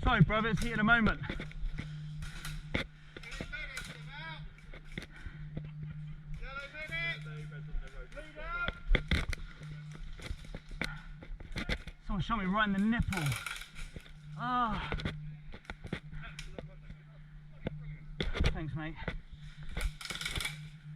Sorry brother, it's heat at the moment. Someone shot me right in the nipple. Ah.